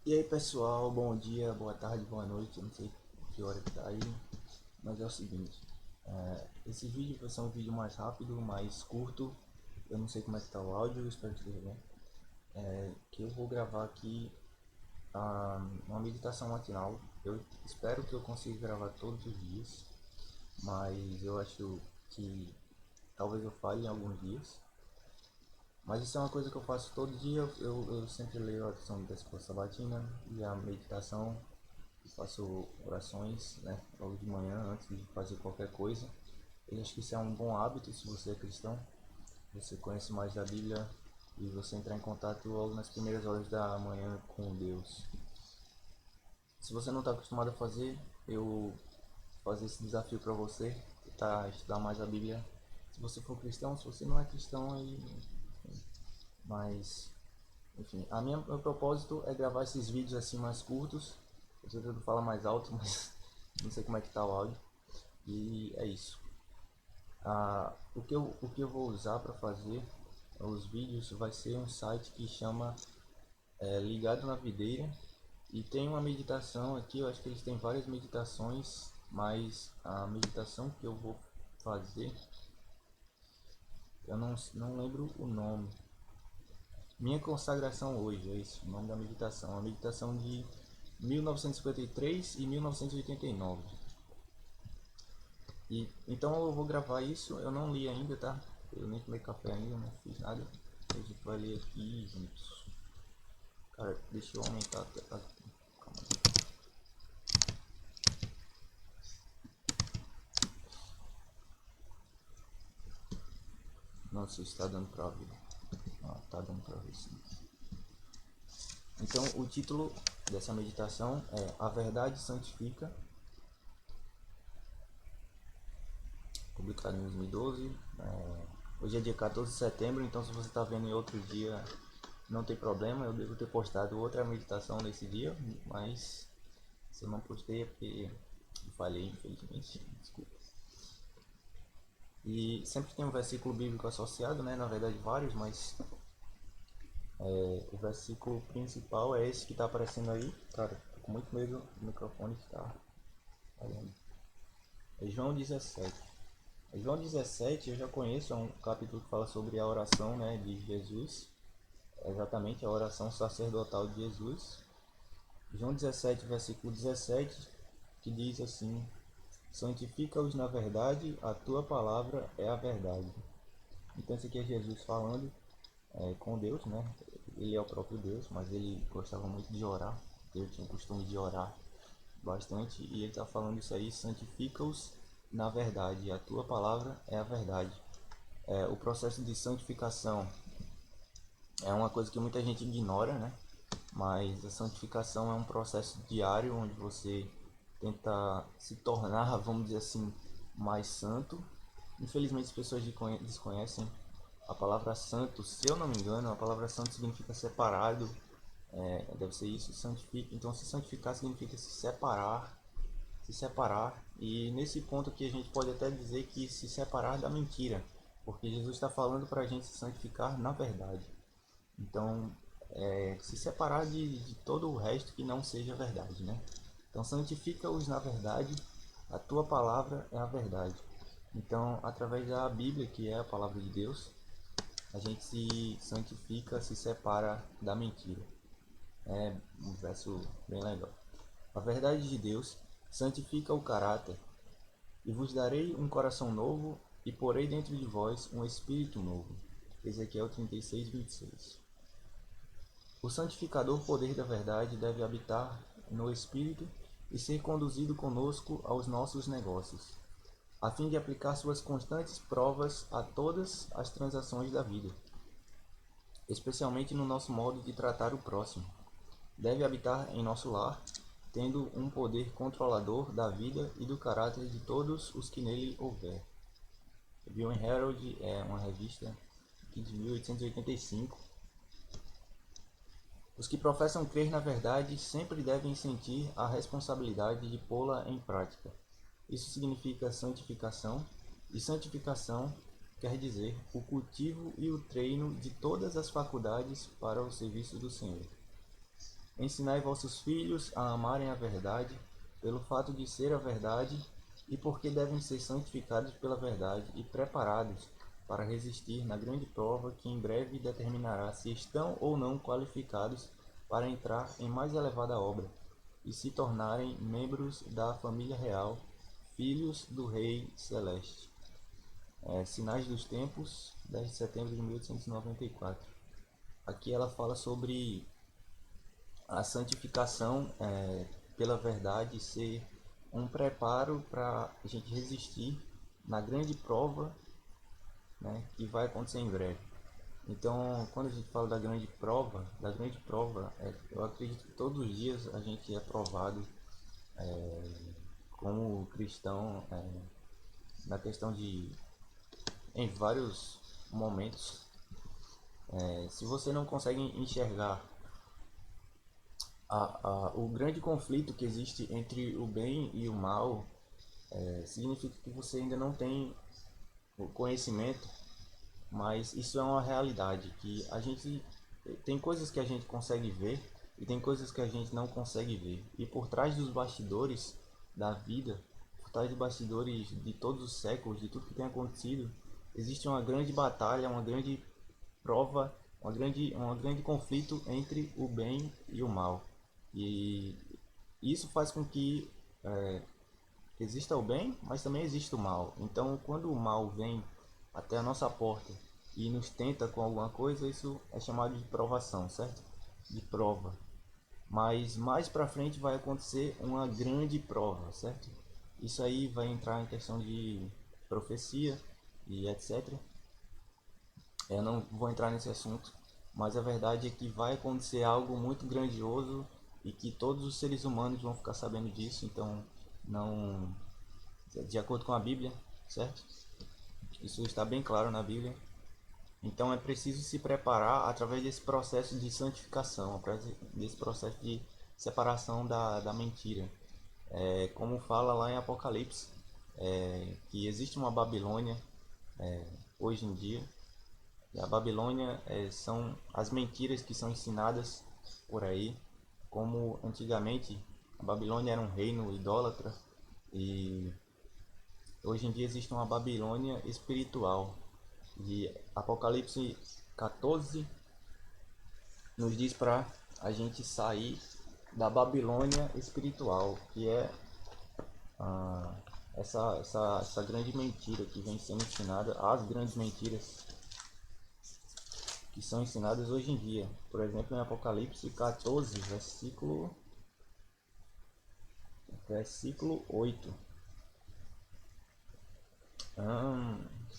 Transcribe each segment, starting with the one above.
E aí pessoal, bom dia, boa tarde, boa noite, eu não sei que hora que tá aí, mas é o seguinte, esse vídeo vai ser um vídeo mais rápido, mais curto, eu não sei como é que tá o áudio, eu espero que esteja bem, que eu vou gravar aqui uma meditação matinal, eu espero que eu consiga gravar todos os dias, mas eu acho que talvez eu falhe em alguns dias, mas isso é uma coisa que eu faço todo dia, eu sempre leio a lição da escola sabatina e a meditação. Faço orações, né, logo de manhã antes de fazer qualquer coisa. Eu acho que isso é um bom hábito se você é cristão. Você conhece mais da Bíblia e você entrar em contato logo nas primeiras horas da manhã com Deus. Se você não está acostumado a fazer, eu fazer esse desafio para você, tentar estudar mais a Bíblia. Se você for cristão, se você não é cristão, aí, mas enfim, meu propósito é gravar esses vídeos assim mais curtos. Eu sei que eu falo mais alto, mas não sei como é que tá o áudio. E é isso. O que eu vou usar para fazer os vídeos vai ser um site que chama Ligado na Videira. E tem uma meditação aqui, eu acho que eles têm várias meditações, mas a meditação que eu vou fazer, eu não lembro o nome. Minha consagração hoje, é isso, o nome da meditação. A meditação de 1953 e 1989. Então eu vou gravar isso, eu não li ainda, tá? Eu nem tomei café ainda, não fiz nada. A gente vai ler aqui juntos. Cara, deixa eu aumentar até aqui. Calma aí. Nossa, está dando pra ver. Ah, tá dando pra ver sim. Então o título dessa meditação é A Verdade Santifica, publicado em 2012. Hoje é dia 14 de setembro, então se você está vendo em outro dia, não tem problema. Eu devo ter postado outra meditação nesse dia, mas se eu não postei é porque eu falhei, infelizmente. Desculpa. E sempre tem um versículo bíblico associado, né? Na verdade vários, mas o versículo principal é esse que está aparecendo aí. Cara, tô com muito medo do microfone que tá falhando. É João 17. João 17 eu já conheço, é um capítulo que fala sobre a oração, né, de Jesus. É exatamente a oração sacerdotal de Jesus. João 17, versículo 17, que diz assim: Santifica-os na verdade, a tua palavra é a verdade. Então esse aqui é Jesus falando com Deus, né? Ele é o próprio Deus, mas ele gostava muito de orar. Ele tinha o costume de orar bastante e ele está falando isso aí: santifica-os na verdade, a tua palavra é a verdade. O processo de santificação é uma coisa que muita gente ignora, né? Mas a santificação é um processo diário onde você tenta se tornar, vamos dizer assim, mais santo. Infelizmente as pessoas desconhecem a palavra santo. Se eu não me engano, a palavra santo significa separado. Deve ser isso, santifica. Então se santificar significa se separar, se separar. E nesse ponto aqui a gente pode até dizer que se separar da mentira, porque Jesus está falando para a gente se santificar na verdade. Então, se separar de todo o resto que não seja verdade, né? Então, santifica-os na verdade, a tua palavra é a verdade. Então, através da Bíblia, que é a palavra de Deus, a gente se santifica, se separa da mentira. É um verso bem legal. A verdade de Deus santifica o caráter, e vos darei um coração novo, e porei dentro de vós um espírito novo. Ezequiel 36, 26. O santificador poder da verdade deve habitar no espírito e ser conduzido conosco aos nossos negócios, a fim de aplicar suas constantes provas a todas as transações da vida, especialmente no nosso modo de tratar o próximo. Deve habitar em nosso lar, tendo um poder controlador da vida e do caráter de todos os que nele houver. Bill Herald é uma revista de 1885. Os que professam crer na verdade sempre devem sentir a responsabilidade de pô-la em prática. Isso significa santificação, e santificação quer dizer o cultivo e o treino de todas as faculdades para o serviço do Senhor. Ensinai vossos filhos a amarem a verdade, pelo fato de ser a verdade, e porque devem ser santificados pela verdade e preparados para resistir na grande prova que em breve determinará se estão ou não qualificados para entrar em mais elevada obra e se tornarem membros da família real, filhos do Rei Celeste. Sinais dos Tempos, 10 de setembro de 1894. Aqui ela fala sobre a santificação pela verdade ser um preparo para a gente resistir na grande prova, né, que vai acontecer em breve. Então, quando a gente fala da grande prova, eu acredito que todos os dias a gente é provado como cristão na questão de, em vários momentos, se você não consegue enxergar o grande conflito que existe entre o bem e o mal, significa que você ainda não tem o conhecimento, mas isso é uma realidade, que a gente tem coisas que a gente consegue ver e tem coisas que a gente não consegue ver. E por trás dos bastidores da vida, por trás dos bastidores de todos os séculos, de tudo que tem acontecido, existe uma grande batalha, uma grande prova, um grande conflito entre o bem e o mal. E isso faz com que exista o bem, mas também existe o mal. Então, quando o mal vem até a nossa porta e nos tenta com alguma coisa, isso é chamado de provação, certo? De prova. Mas mais para frente vai acontecer uma grande prova, certo? Isso aí vai entrar em questão de profecia e etc. Eu não vou entrar nesse assunto, mas a verdade é que vai acontecer algo muito grandioso e que todos os seres humanos vão ficar sabendo disso, então não, de acordo com a Bíblia, certo? Isso está bem claro na Bíblia. Então é preciso se preparar através desse processo de santificação, desse processo de separação da mentira. Como fala lá em Apocalipse, que existe uma Babilônia hoje em dia. E a Babilônia são as mentiras que são ensinadas por aí, como antigamente a Babilônia era um reino idólatra e hoje em dia existe uma Babilônia espiritual. E Apocalipse 14 nos diz para a gente sair da Babilônia espiritual, que é essa grande mentira que vem sendo ensinada, as grandes mentiras que são ensinadas hoje em dia. Por exemplo, em Apocalipse 14, versículo 8.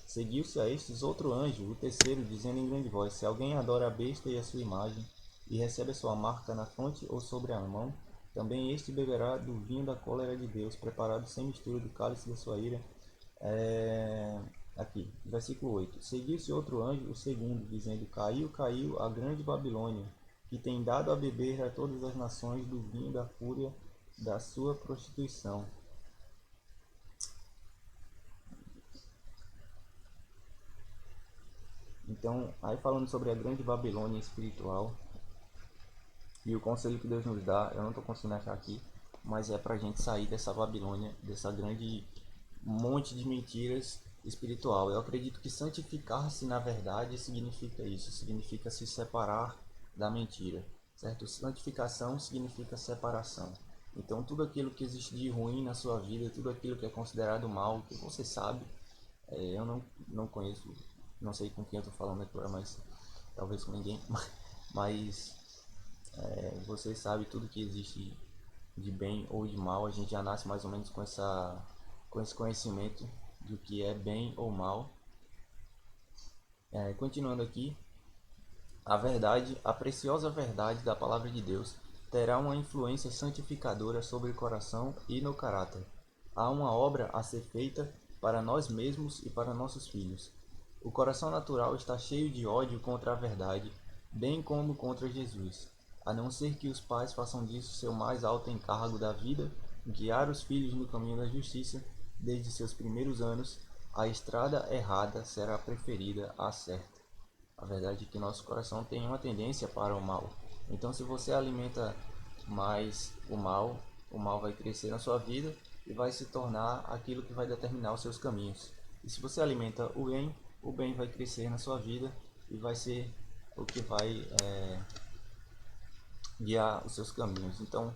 Seguiu-se a estes outro anjo, o terceiro, dizendo em grande voz: se alguém adora a besta e a sua imagem, e recebe a sua marca na fronte ou sobre a mão, também este beberá do vinho da cólera de Deus, preparado sem mistura do cálice da sua ira. Aqui, versículo 8. Seguiu-se outro anjo, o segundo, dizendo: caiu, caiu a grande Babilônia, que tem dado a beber a todas as nações do vinho da fúria da sua prostituição. Então, aí falando sobre a grande Babilônia espiritual e o conselho que Deus nos dá, eu não estou conseguindo achar aqui, mas é para a gente sair dessa Babilônia, dessa grande monte de mentiras espiritual. Eu acredito que santificar-se na verdade significa isso, significa se separar da mentira, certo? Santificação significa separação. Então, tudo aquilo que existe de ruim na sua vida, tudo aquilo que é considerado mal, que você sabe, eu não conheço, não sei com quem eu estou falando agora, mas talvez com ninguém, mas você sabe tudo que existe de bem ou de mal, a gente já nasce mais ou menos com esse conhecimento do que é bem ou mal. Continuando aqui, a verdade, a preciosa verdade da palavra de Deus terá uma influência santificadora sobre o coração e no caráter. Há uma obra a ser feita para nós mesmos e para nossos filhos. O coração natural está cheio de ódio contra a verdade, bem como contra Jesus, a não ser que os pais façam disso seu mais alto encargo da vida, guiar os filhos no caminho da justiça, desde seus primeiros anos, a estrada errada será preferida à certa. A verdade é que nosso coração tem uma tendência para o mal. Então, se você alimenta mais o mal vai crescer na sua vida e vai se tornar aquilo que vai determinar os seus caminhos. E se você alimenta o bem vai crescer na sua vida e vai ser o que vai guiar os seus caminhos. Então,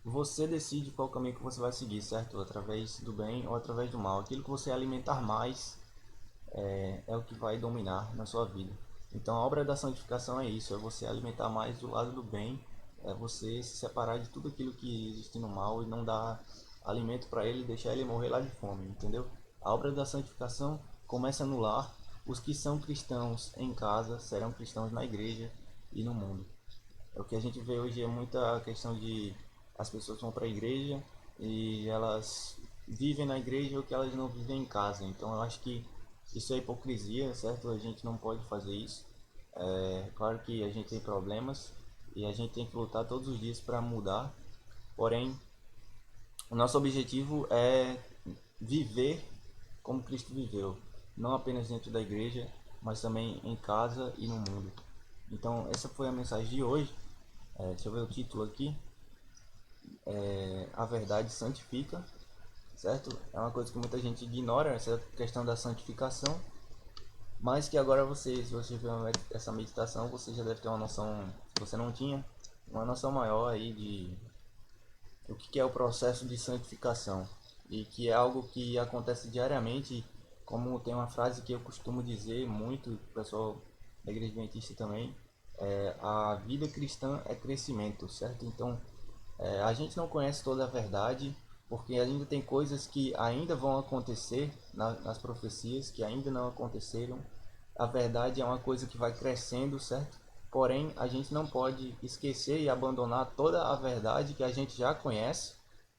você decide qual caminho que você vai seguir, certo? Através do bem ou através do mal. Aquilo que você alimentar mais é o que vai dominar na sua vida. Então, a obra da santificação é isso: é você alimentar mais do lado do bem, é você se separar de tudo aquilo que existe no mal e não dar alimento para ele e deixar ele morrer lá de fome, entendeu? A obra da santificação começa no lar. Os que são cristãos em casa serão cristãos na igreja e no mundo. É o que a gente vê hoje é muita questão de as pessoas vão para a igreja e elas vivem na igreja o que elas não vivem em casa. Então eu acho que isso é hipocrisia, certo? A gente não pode fazer isso. É claro que a gente tem problemas e a gente tem que lutar todos os dias para mudar. Porém, o nosso objetivo é viver como Cristo viveu, não apenas dentro da igreja, mas também em casa e no mundo. Então, essa foi a mensagem de hoje. Deixa eu ver o título aqui. A verdade santifica, certo? É uma coisa que muita gente ignora, essa questão da santificação, mas que agora você, se você ver essa meditação, você já deve ter uma noção, se você não tinha, uma noção maior aí de o que é o processo de santificação e que é algo que acontece diariamente, como tem uma frase que eu costumo dizer muito, o pessoal da igreja adventista também, a vida cristã é crescimento, certo? Então, a gente não conhece toda a verdade, porque ainda tem coisas que ainda vão acontecer nas profecias, que ainda não aconteceram. A verdade é uma coisa que vai crescendo, certo? Porém, a gente não pode esquecer e abandonar toda a verdade que a gente já conhece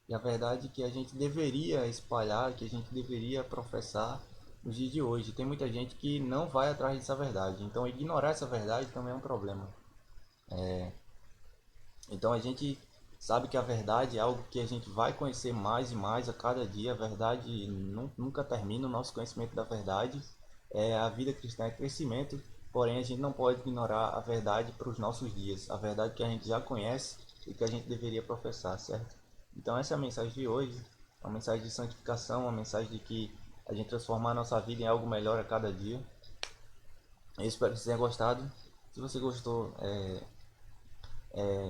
e a verdade que a gente deveria espalhar, que a gente deveria professar nos dias de hoje. Tem muita gente que não vai atrás dessa verdade, então ignorar essa verdade também é um problema. Então a gente sabe que a verdade é algo que a gente vai conhecer mais e mais a cada dia. A verdade nunca termina, o nosso conhecimento da verdade. A vida cristã é crescimento, porém a gente não pode ignorar a verdade para os nossos dias. A verdade que a gente já conhece e que a gente deveria professar, certo? Então essa é a mensagem de hoje, uma mensagem de santificação, uma mensagem de que a gente transformar a nossa vida em algo melhor a cada dia. Eu espero que você tenha gostado. Se você gostou,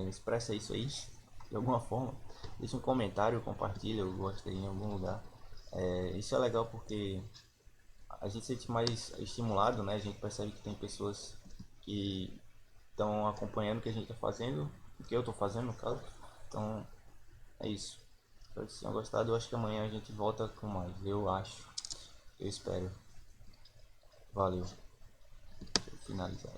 expressa isso aí de alguma forma. Deixa um comentário, compartilha, eu gostei em algum lugar. Isso é legal porque a gente se sente mais estimulado, né? A gente percebe que tem pessoas que estão acompanhando o que a gente está fazendo, o que eu estou fazendo no caso. Então é isso. Espero que vocês tenham gostado. Eu acho que amanhã a gente volta com mais. Eu acho. Eu espero. Valeu. Deixa eu finalizar.